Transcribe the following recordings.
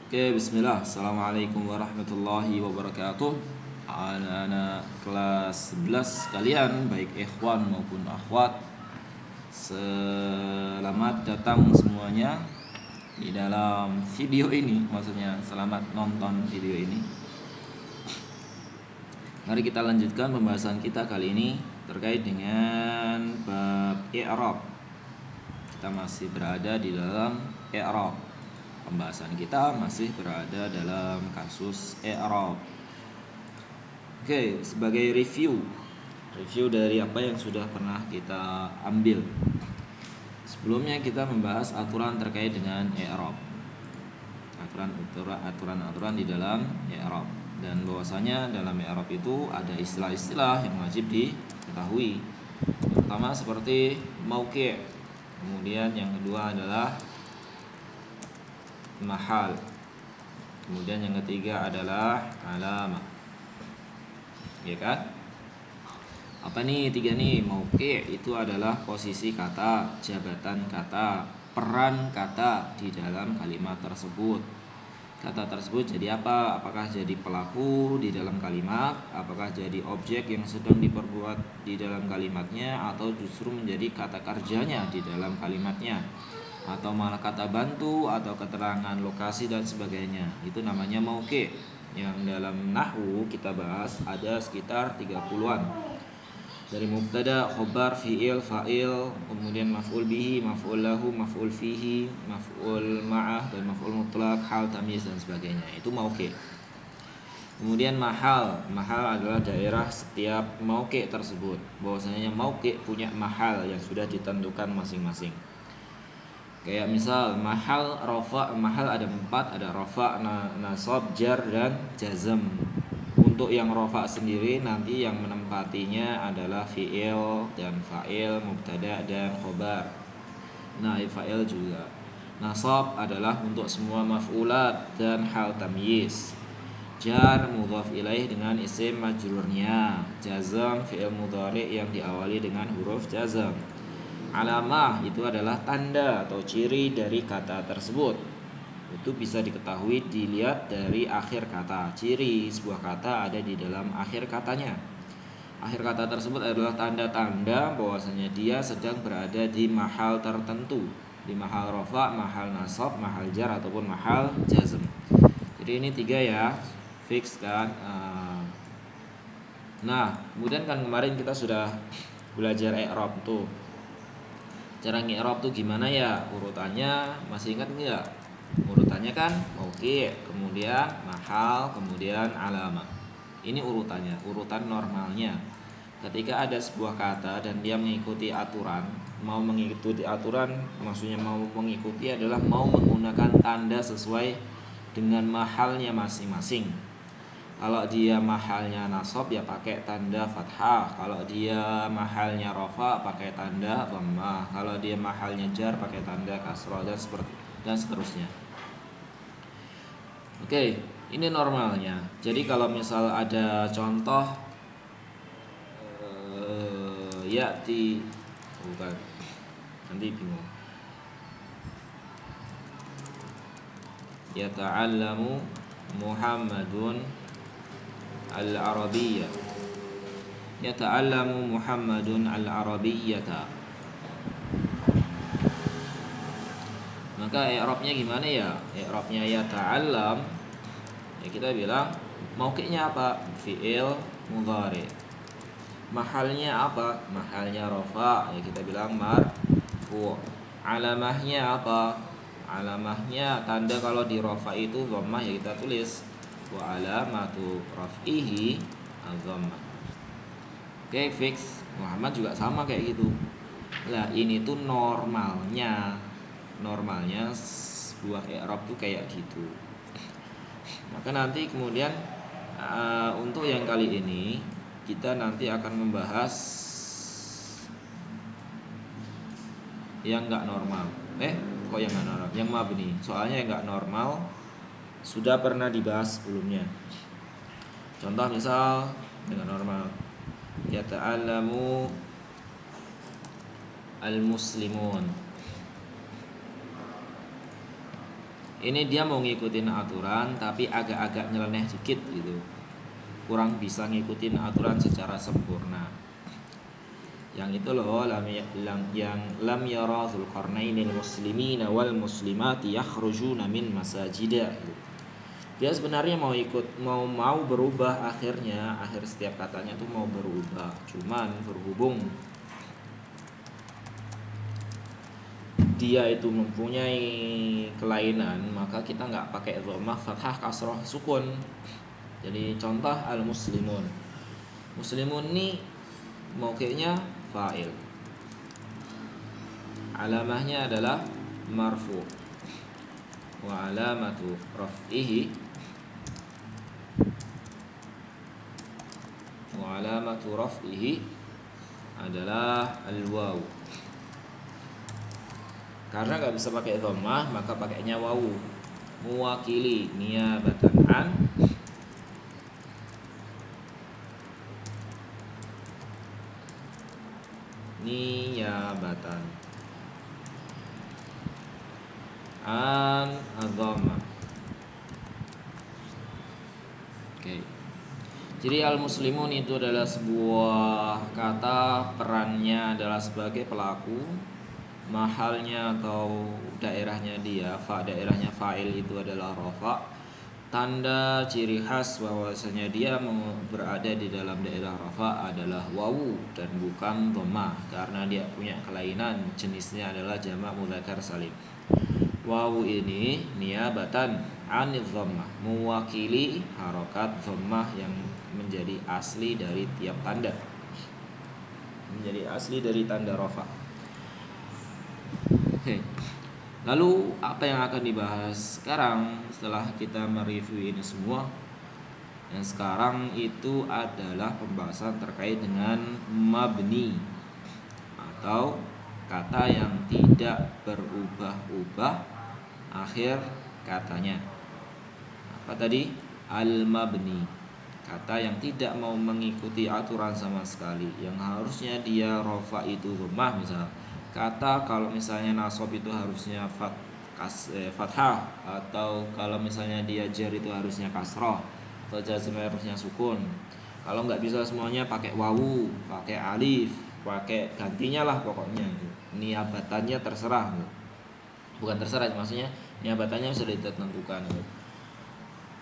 Oke, bismillah. Assalamualaikum warahmatullahi wabarakatuh. Anak-anak kelas 11 kalian, baik ikhwan maupun akhwat, selamat datang semuanya di dalam video ini. Maksudnya, selamat nonton video ini. Mari kita lanjutkan pembahasan kita kali ini terkait dengan bab i'rab. Kita masih berada di dalam i'rab. Pembahasan kita masih berada dalam kasus i'rab. Oke, sebagai review dari apa yang sudah pernah kita ambil. Sebelumnya kita membahas aturan terkait dengan i'rab. Aturan di dalam i'rab, dan bahwasanya dalam i'rab itu ada istilah-istilah yang wajib diketahui. Pertama seperti mauqi'. Kemudian yang kedua adalah mahal. Kemudian yang ketiga adalah alamah. Ya kan? Apa nih tiga nih? Mauqi' itu adalah posisi kata, jabatan kata, peran kata di dalam kalimat tersebut. Kata tersebut jadi apa? Apakah jadi pelaku di dalam kalimat? Apakah jadi objek yang sedang diperbuat di dalam kalimatnya? Atau justru menjadi kata kerjanya di dalam kalimatnya? Atau malah kata bantu atau keterangan lokasi dan sebagainya. Itu namanya mauqi'. Yang dalam nahwu kita bahas ada sekitar 30-an. Dari mubtada, khobar, fi'il, fa'il, kemudian maf'ul bihi, maf'ul lahu, maf'ul fihi, maf'ul ma'ah, dan maf'ul mutlak, hal, tamyiz, dan sebagainya. Itu mauqi'. Kemudian mahal adalah daerah setiap mauqi' tersebut. Bahwasanya mauqi' punya mahal yang sudah ditentukan masing-masing. Kayak misal mahal rafa, mahal ada 4, ada rafa, nasab, jar, dan jazm. Untuk yang rafa sendiri nanti yang menempatinya adalah fi'il dan fa'il, mubtada dan khobar. Naib fa'il juga. Nasab adalah untuk semua maf'ulat dan hal tamyiz. Jar mudhaf ilaih dengan isim majrurnya. Jazm fi'il mudhari yang diawali dengan huruf jazm. Alamah itu adalah tanda atau ciri dari kata tersebut. Itu bisa diketahui dilihat dari akhir kata. Ciri sebuah kata ada di dalam akhir katanya. Akhir kata tersebut adalah tanda-tanda bahwasanya dia sedang berada di mahal tertentu, di mahal rafa, mahal nasab, mahal jar ataupun mahal jazm. Jadi ini 3 ya, fix kan. Nah, kemudian kan kemarin kita sudah belajar i'rab tuh. Cara ngi'rab tuh gimana ya? Urutannya masih ingat enggak? Urutannya kan mauqi', kemudian mahal, kemudian alamah. Ini urutannya, urutan normalnya. Ketika ada sebuah kata dan dia mengikuti aturan, mau mengikuti aturan maksudnya mau mengikuti adalah mau menggunakan tanda sesuai dengan mahalnya masing-masing. Kalau dia mahalnya nasab ya pakai tanda fathah. Kalau dia mahalnya rafa pakai tanda dhammah. Kalau dia mahalnya jar pakai tanda kasrah dan seterusnya. Oke, ini normalnya. Jadi kalau misal ada contoh bukan. Nanti bingung. Yata'allamu Muhammadun al-Arabiyyah. Yata'allamu Muhammadun al-Arabiyyata. Maka i'rabnya gimana ya? I'rabnya yata'allam. Ya kita bilang mauqi'-nya apa? Fi'il mudhari. Mahalnya apa? Mahalnya rafa. Ya kita bilang marfu'. Alamahnya apa? Alamahnya tanda kalau di rafa itu dhammah ya kita tulis wa alamatu raf'ihi adh-dhammah. Oke, fix. Muhammad juga sama kayak gitu. Nah, ini tuh normalnya sebuah i'rab tuh kayak gitu. Maka nanti kemudian untuk yang kali ini kita nanti akan membahas yang enggak normal. Kok yang enggak normal? Yang mabni. Soalnya yang enggak normal sudah pernah dibahas sebelumnya. Contoh misal dengan normal yata'allamu al-muslimun. Ini dia mau ngikutin aturan tapi agak-agak nyeleneh dikit gitu. Kurang bisa ngikutin aturan secara sempurna. Yang itu loh yang lam yara Dzulqarnainil muslimina wal muslimati yakhrujuna min masajida. Dia sebenarnya mau berubah akhir setiap katanya tuh mau berubah. Cuman berhubung dia itu mempunyai kelainan, maka kita nggak pakai dhammah, fathah, kasroh, sukun. Jadi contoh al-muslimun. Muslimun ini mauqi'nya fa'il. Alamahnya adalah marfu. Wa alamatu raf'ihi adalah al-waw. Karena nggak bisa pakai dhammah, maka pakainya wawu. Muwakili niyabatan an adhamma. Oke. Jadi al-muslimun itu adalah sebuah kata, perannya adalah sebagai pelaku, mahalnya atau daerahnya daerahnya fa'il itu adalah rafa. Tanda ciri khas bahwasanya dia berada di dalam daerah rafa adalah wawu dan bukan dhammah, karena dia punya kelainan, jenisnya adalah jamak mudzakkar salim. Wawu ini niyabatan anidh dhammah, mewakili harokat dhammah yang menjadi asli dari tiap tanda, menjadi asli dari tanda rafa. Lalu apa yang akan dibahas sekarang setelah kita mereview ini semua? Yang sekarang itu adalah pembahasan terkait dengan mabni atau kata yang tidak berubah-ubah akhir katanya. Apa tadi? Al-mabni, kata yang tidak mau mengikuti aturan sama sekali, yang harusnya dia rafa itu dhammah. Misal kata kalau misalnya nasab itu harusnya fathah, atau kalau misalnya dia jar itu harusnya kasrah, atau jazm harusnya sukun. Kalau nggak bisa semuanya pakai wawu, pakai alif, pakai gantinya lah pokoknya. Niabatannya terserah. Bukan terserah, maksudnya niabatannya sudah ditentukan.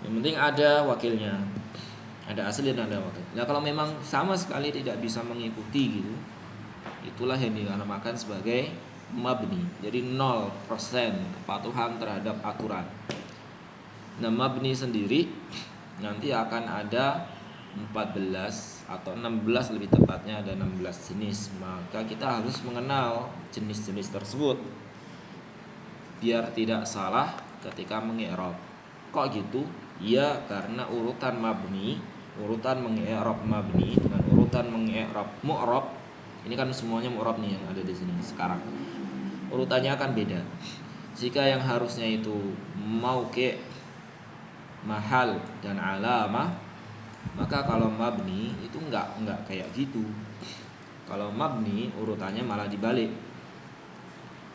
Yang penting ada wakilnya, ada asli dan ada wakil. Nah kalau memang sama sekali tidak bisa mengikuti gitu, itulah yang dinamakan sebagai mabni. Jadi 0% kepatuhan terhadap aturan. Nah mabni sendiri nanti akan ada 14 atau 16 lebih tepatnya, ada 16 jenis. Maka kita harus mengenal jenis-jenis tersebut biar tidak salah ketika mengi'rab. Kok gitu? Ya karena urutan mabni, urutan mengi'rab mabni dengan urutan mengi'rab mu'rab, ini kan semuanya mu'rab nih yang ada di sini sekarang. Urutannya akan beda. Jika yang harusnya itu mauqi', mahal dan alamah, maka kalau mabni itu enggak kayak gitu. Kalau mabni urutannya malah dibalik.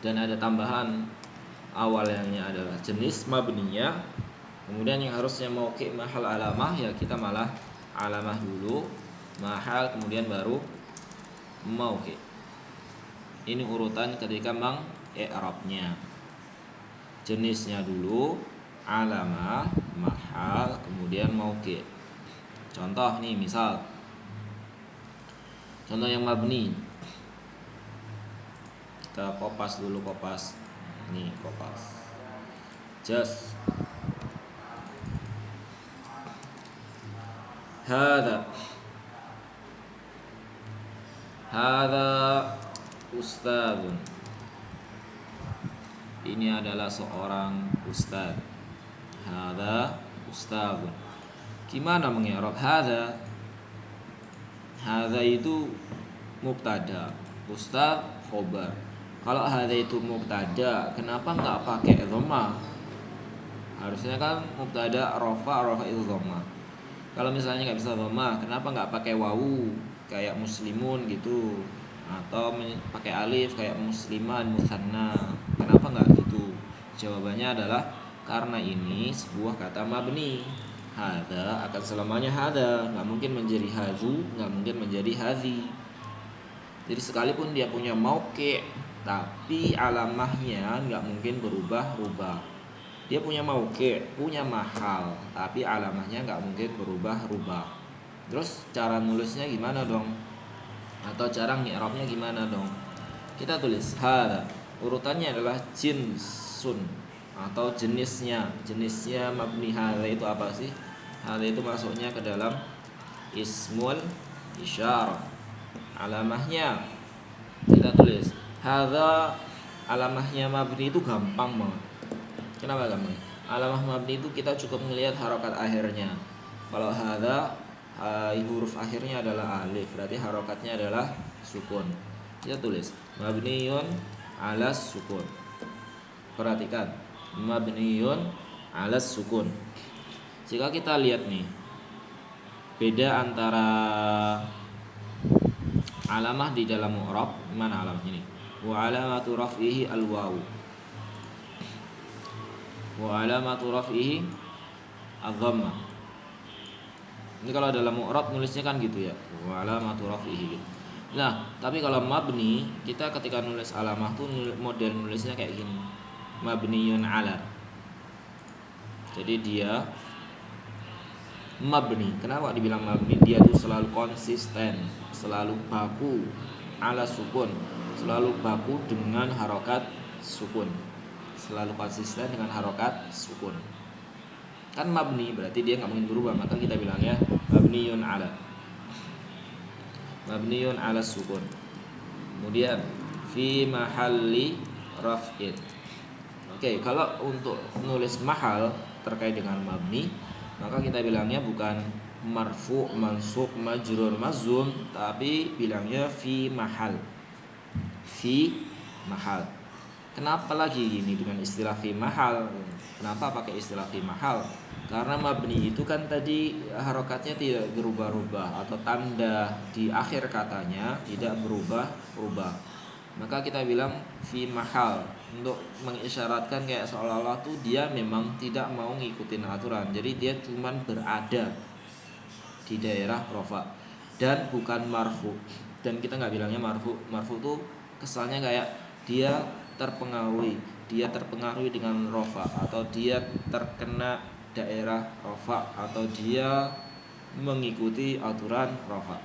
Dan ada tambahan, awalnya adalah jenis mabninya, kemudian yang harusnya mauqi', mahal, alamah, ya kita malah alamah dulu, mahal, kemudian baru mauqi'. Ini urutan ketika i'rabnya. Jenisnya dulu alamah, mahal, kemudian mauqi'. Contoh nih, misal contoh yang mabni. Kita kopas dulu, kopas. Nih, kopas. Just Hada ustadzun. Ini adalah seorang ustadz. Hada ustadzun. Gimana mengi'rab hada? Hada itu mubtada, ustadz khobar. Kalau hada itu mubtada, kenapa nggak pakai dhammah? Harusnya kan mubtada rafa itu dhammah. Kalau misalnya nggak bisa dhammah, kenapa nggak pakai wawu kayak muslimun gitu, atau pakai alif kayak musliman musanna? Kenapa nggak gitu? Jawabannya adalah Karena ini sebuah kata mabni. Hadza akan selamanya hadza, nggak mungkin menjadi hadzu, nggak mungkin menjadi hadzi. Jadi sekalipun dia punya mauqi', tapi alamahnya nggak mungkin berubah-ubah. Dia punya mauqi', punya mahal, tapi alamahnya nggak mungkin berubah-ubah. Terus cara nulisnya gimana dong? Atau cara mi'rabnya gimana dong? Kita tulis hadza. Urutannya adalah jinsun atau jenisnya. Jenisnya mabni hadza itu apa sih? Hadza itu masuknya ke dalam ismul isyarah. Alamahnya kita tulis hadza. Alamahnya mabni itu gampang banget. Kenapa gampang? Alamah mabni itu kita cukup melihat harokat akhirnya. Kalau hadza huruf akhirnya adalah alif, berarti harokatnya adalah sukun. Kita tulis mabniyun alas sukun. Perhatikan, mabniyun alas sukun. Jika kita lihat nih, beda antara alamah di dalam mu'rab, mana alamah ini? Wa alamatu raf'ihi al-wawu. Wa alamatu raf'ihi adh-dhammah. Ini kalau dalam mu'rab nulisnya kan gitu ya, wa alamatu raf'ihi. Nah, tapi kalau mabni, kita ketika nulis alamah tuh model nulisnya kayak gini. Mabniyun ala. Jadi dia mabni. Kenapa dibilang mabni? Dia tuh selalu konsisten, selalu baku ala sukun, selalu baku dengan harokat sukun. Selalu konsisten dengan harokat sukun. Kan mabni berarti dia nggak mungkin berubah, maka kita bilangnya mabniyun ala. Mabniyun ala sukun. Kemudian fi mahalli raf'in. Oke, kalau untuk nulis mahal terkait dengan mabni, maka kita bilangnya bukan marfu, mansub, majrur, mazum, tapi bilangnya fi mahal. Fi mahal. Kenapa lagi ini dengan istilah fi mahal? Kenapa pakai istilah fi mahal? Karena mabni itu kan tadi harokatnya tidak berubah-ubah, atau tanda di akhir katanya tidak berubah-ubah. Maka kita bilang fi mahal untuk mengisyaratkan kayak seolah-olah tuh dia memang tidak mau ngikutin aturan. Jadi dia cuman berada di daerah rofa dan bukan marfu. Dan kita nggak bilangnya marfu. Marfu tuh kesannya kayak dia terpengaruhi dengan rofa, atau dia terkena daerah rofa, atau dia mengikuti aturan rofa.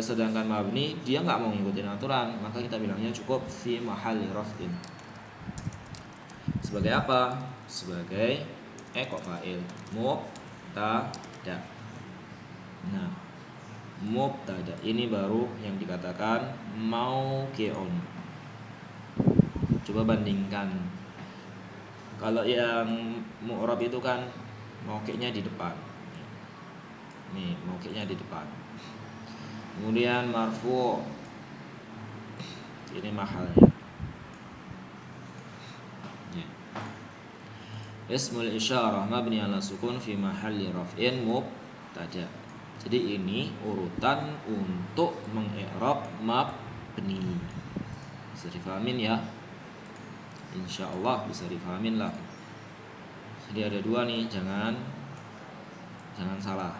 Sedangkan mabni dia nggak mau ngikutin aturan, maka kita bilangnya cukup fi mahalli raf'in. Sebagai apa? Sebagai fa'il mubtada. Nah, mubtada ini baru yang dikatakan mauqi'un. Coba bandingkan. Kalau yang mu'rab itu kan mauqi'nya di depan. Nih, mauqi'nya di depan. Kemudian marfu' ini mahalnya. Ya. Ismul isyarah mabni ala sukun fi mahalli raf'in mubtada. Jadi ini urutan untuk mengi'rab mabni. Bisa difahamin ya? Insyaallah bisa difahamin lah. Jadi ada dua nih, jangan salah.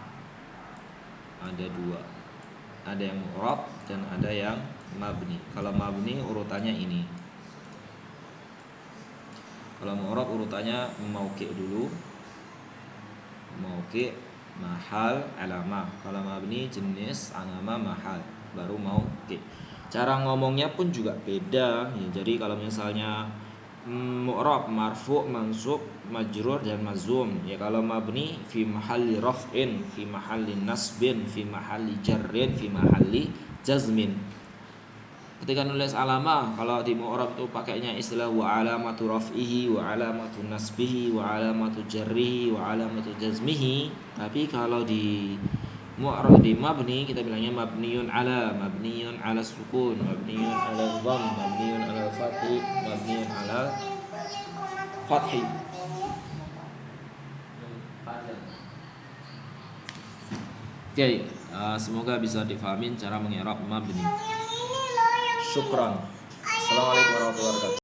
Ada dua. Ada yang mu'rab dan ada yang mabni. Kalau mabni urutannya ini. Kalau mu'rab urutannya mauqi' dulu. Mauqi', mahal, alamah. Kalau mabni jenis, alamah, mahal, baru mauqi'. Cara ngomongnya pun juga beda ya. Jadi kalau misalnya mu'rab, marfu', mansub, majrur dan mazum. Ya kalau mabni fi mahalli raf'in, fi mahalli nasbin, fi mahalli jarrin, fi mahalli jazmin. Ketika nulis alamah, kalau di mu'rab itu pakainya istilah wa alamatu raf'ihi, wa alamatu nasbihi, wa alamatu jarrihi, wa alamatu jazmihi. Tapi kalau di mu'rab, di mabni, kita bilangnya mabniyun ala sukun, mabniyun ala dhamm, mabniyun ala fathi, mabniyun ala fathi. Oke, semoga bisa difahamin cara mengi'rab mabni. Syukran. Assalamualaikum warahmatullahi wabarakatuh.